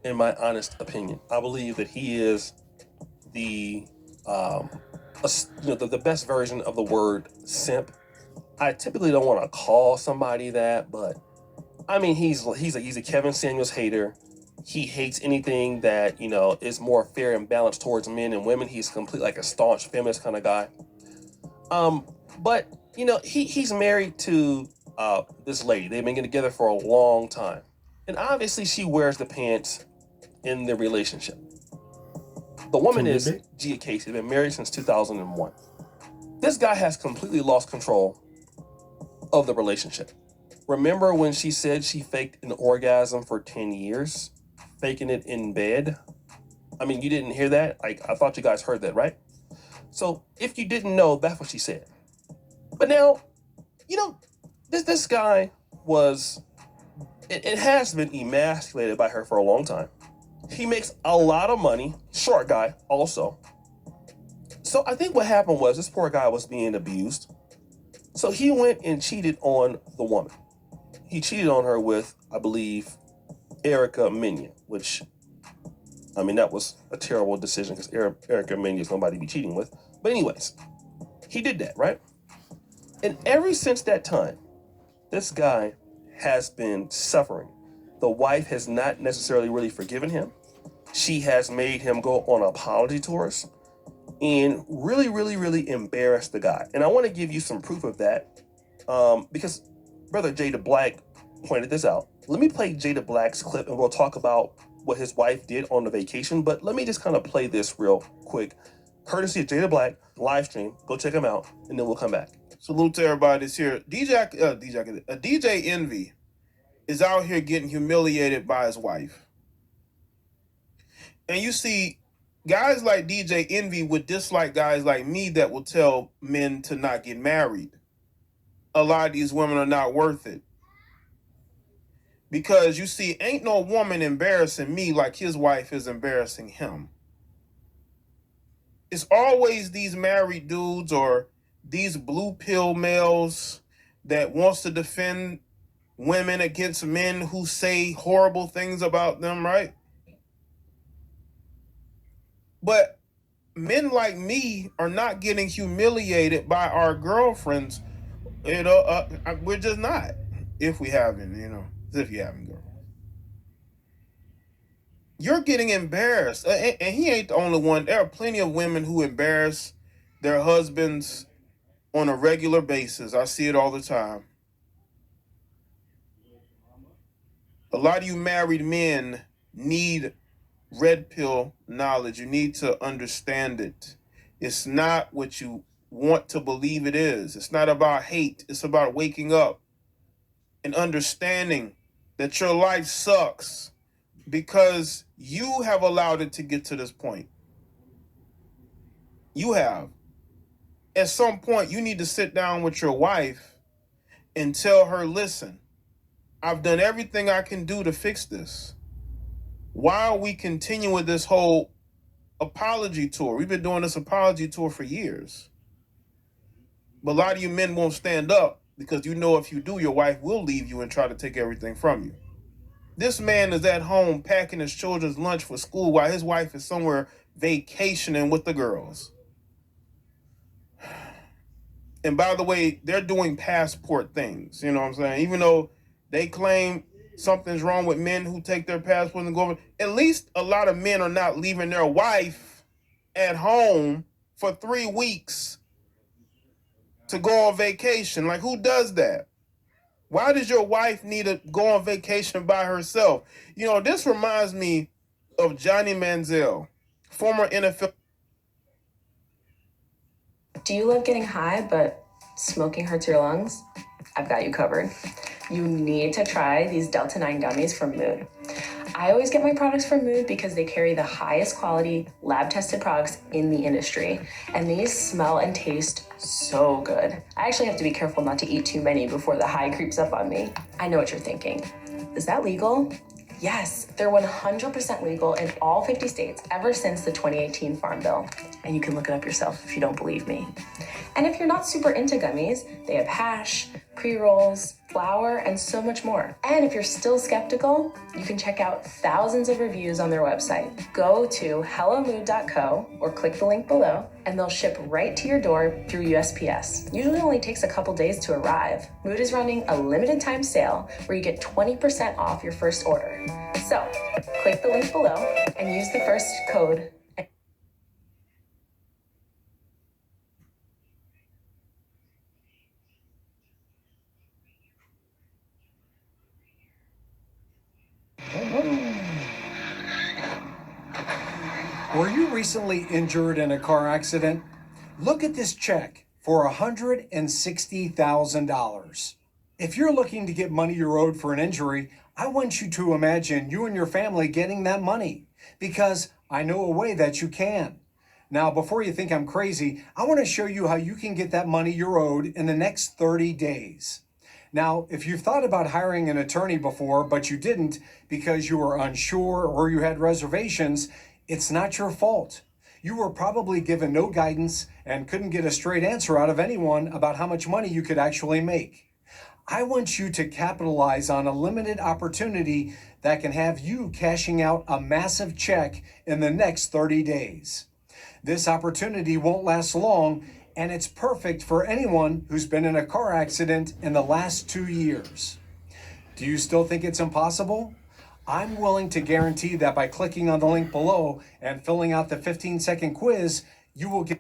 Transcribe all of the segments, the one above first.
in my honest opinion. I believe that he is the um, the best version of the word simp. I typically don't want to call somebody that, but I mean he's a Kevin Samuels hater. He hates anything that is more fair and balanced towards men and women. He's complete like a staunch feminist kind of guy. Um, but he's married to this lady. They've been together for a long time, and obviously she wears the pants in the relationship. The woman is Absolutely. Gia Casey. They've been married since 2001. This guy has completely lost control of the relationship. Remember when she said she faked an orgasm for 10 years? Faking it in bed? I mean, you didn't hear that? Like, I thought you guys heard that, right? So, if you didn't know, that's what she said. But now, you know, this guy was, it has been emasculated by her for a long time. He makes a lot of money, short guy also. So I think what happened was this poor guy was being abused. So he went and cheated on the woman. He cheated on her with, I believe, Erica Mena, which, I mean, that was a terrible decision because Erica Mena is nobody to be cheating with. But anyways, he did that, right? And ever since that time, this guy has been suffering. The wife has not necessarily really forgiven him. She has made him go on apology tours and really, really, really embarrassed the guy. And I want to give you some proof of that because Brother Jada Black pointed this out. Let me play Jada Black's clip and we'll talk about what his wife did on the vacation. But let me just kind of play this real quick. Courtesy of Jada Black, live stream. Go check him out and then we'll come back. Salute to everybody that's here. DJ Envy is out here getting humiliated by his wife. And you see, guys like DJ Envy would dislike guys like me that will tell men to not get married. A lot of these women are not worth it. Because you see, ain't no woman embarrassing me like his wife is embarrassing him. It's always these married dudes or these blue pill males that wants to defend women against men who say horrible things about them, right? But men like me are not getting humiliated by our girlfriends. We're just not. If we haven't, if you haven't, girl. You're getting embarrassed. And he ain't the only one. There are plenty of women who embarrass their husbands on a regular basis. I see it all the time. A lot of you married men need red pill knowledge. You need to understand it. It's not what you want to believe it is. It's not about hate. It's about waking up and understanding that your life sucks because you have allowed it to get to this point. You have. At some point, you need to sit down with your wife and tell her, listen, I've done everything I can do to fix this. Why are we continuing with this whole apology tour? We've been doing this apology tour for years. But a lot of you men won't stand up because you know if you do, your wife will leave you and try to take everything from you. This man is at home packing his children's lunch for school while his wife is somewhere vacationing with the girls. And by the way, they're doing passport things, you know what I'm saying? Even though they claim something's wrong with men who take their passport and go over, at least a lot of men are not leaving their wife at home for 3 weeks to go on vacation. Like, who does that? Why does your wife need to go on vacation by herself? This reminds me of Johnny Manziel, former NFL. Do you love getting high, but smoking hurts your lungs? I've got you covered. You need to try these Delta 9 gummies from Mood. I always get my products from Mood because they carry the highest quality, lab-tested products in the industry. And these smell and taste so good. I actually have to be careful not to eat too many before the high creeps up on me. I know what you're thinking. Is that legal? Yes, they're 100% legal in all 50 states ever since the 2018 Farm Bill. And you can look it up yourself if you don't believe me. And if you're not super into gummies, they have hash, pre-rolls, flour, and so much more. And if you're still skeptical, you can check out thousands of reviews on their website. Go to hellomood.co or click the link below, and they'll ship right to your door through USPS. Usually only takes a couple days to arrive. Mood is running a limited time sale where you get 20% off your first order. So, click the link below and use the first code. Were you recently injured in a car accident? Look at this check for $160,000. If you're looking to get money you're owed for an injury, I want you to imagine you and your family getting that money, because I know a way that you can. Now, before you think I'm crazy, I want to show you how you can get that money you're owed in the next 30 days. Now, if you've thought about hiring an attorney before, but you didn't because you were unsure or you had reservations, it's not your fault. You were probably given no guidance and couldn't get a straight answer out of anyone about how much money you could actually make. I want you to capitalize on a limited opportunity that can have you cashing out a massive check in the next 30 days. This opportunity won't last long, and it's perfect for anyone who's been in a car accident in the last 2 years. Do you still think it's impossible? I'm willing to guarantee that by clicking on the link below and filling out the 15-second quiz, you will get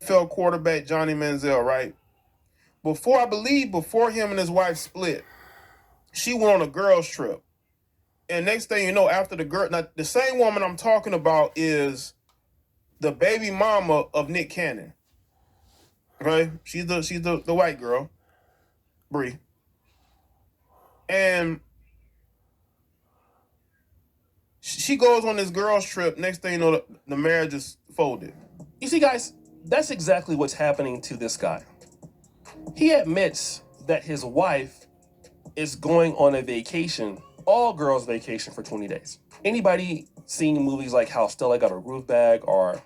NFL quarterback Johnny Manziel, right? Before him and his wife split, she went on a girls trip. And next thing you know, after now, the same woman I'm talking about is the baby mama of Nick Cannon. Right? She's the white girl, Bree. And she goes on this girls trip. Next thing you know, the marriage is folded. You see, guys, that's exactly what's happening to this guy. He admits that his wife is going on a vacation, all girls vacation for 20 days. Anybody seen movies like How Stella Got Her Groove Bag, or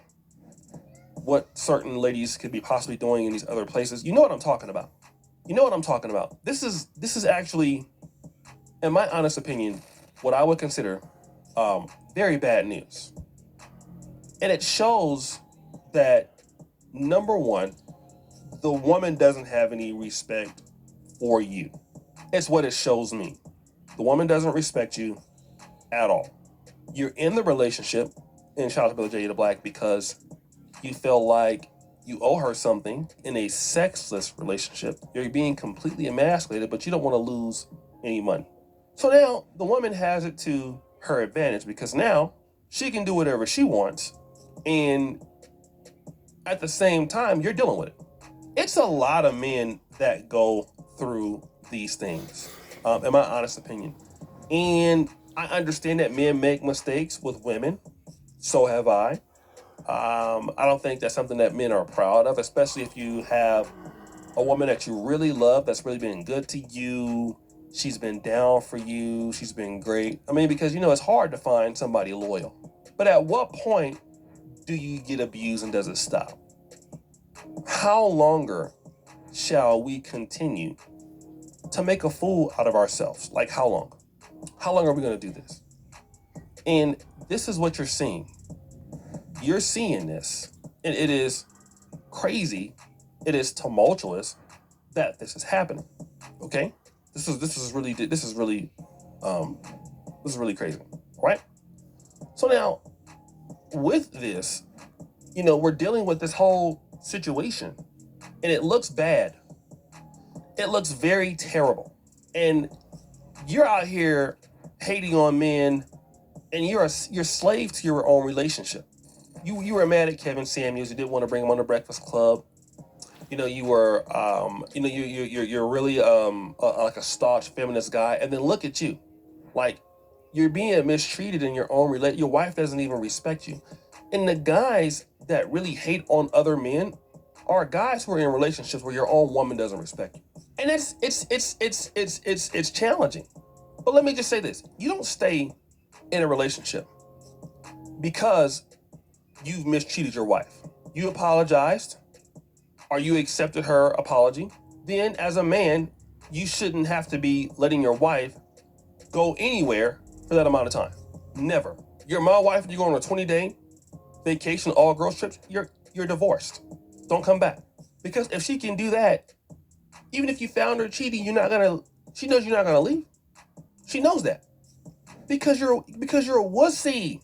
what certain ladies could be possibly doing in these other places? You know what I'm talking about. This is actually, in my honest opinion, what I would consider very bad news. And it shows that, number one, the woman doesn't have any respect for you. It's what it shows me. The woman doesn't respect you at all. You're in the relationship, and shout out to Billy J. the Black, because you feel like you owe her something in a sexless relationship. You're being completely emasculated, but you don't want to lose any money. So now the woman has it to her advantage, because now she can do whatever she wants, and at the same time, you're dealing with it. It's a lot of men that go through these things, in my honest opinion. And I understand that men make mistakes with women. So have I. I don't think that's something that men are proud of, especially if you have a woman that you really love, that's really been good to you. She's been down for you. She's been great. I mean, because, it's hard to find somebody loyal. But at what point do you get abused and does it stop? How longer shall we continue to make a fool out of ourselves? Like, how long? How long are we going to do this? And this is what you're seeing. You're seeing this, and it is crazy. It is tumultuous that this is happening. Okay, this is really crazy, right? So now, with this, we're dealing with this whole situation, and it looks bad. It looks very terrible, and you're out here hating on men, and you're slave to your own relationship. You were mad at Kevin Samuels. You didn't want to bring him on the Breakfast Club. You were, you're really like a staunch feminist guy, and then look at you, like you're being mistreated in your own relationship. Your wife doesn't even respect you, and the guys that really hate on other men are guys who are in relationships where your own woman doesn't respect you, and it's challenging. But let me just say this: you don't stay in a relationship because you've mistreated your wife. You apologized, or you accepted her apology. Then, as a man, you shouldn't have to be letting your wife go anywhere for that amount of time. Never. You're my wife and you go on a 20-day vacation, all girls trips, you're divorced. Don't come back. Because if she can do that, even if you found her cheating, she knows you're not gonna leave. She knows that. Because you're a wussy.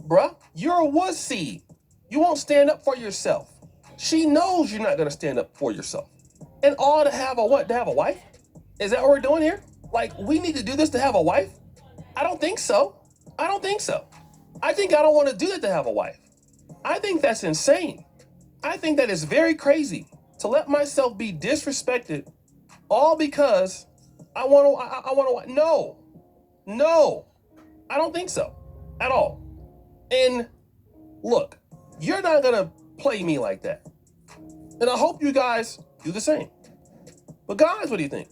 Bruh. You're a wussy. You won't stand up for yourself. She knows you're not gonna stand up for yourself. And all to have a what? To have a wife? Is that what we're doing here? Like, we need to do this to have a wife? I don't think so. I don't think so. I think I don't want to do that to have a wife. I think that's insane. I think that is very crazy to let myself be disrespected all because I want to. No, I don't think so at all. And look, you're not going to play me like that. And I hope you guys do the same. But guys, what do you think?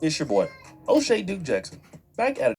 It's your boy, O'Shea Duke Jackson, back at it.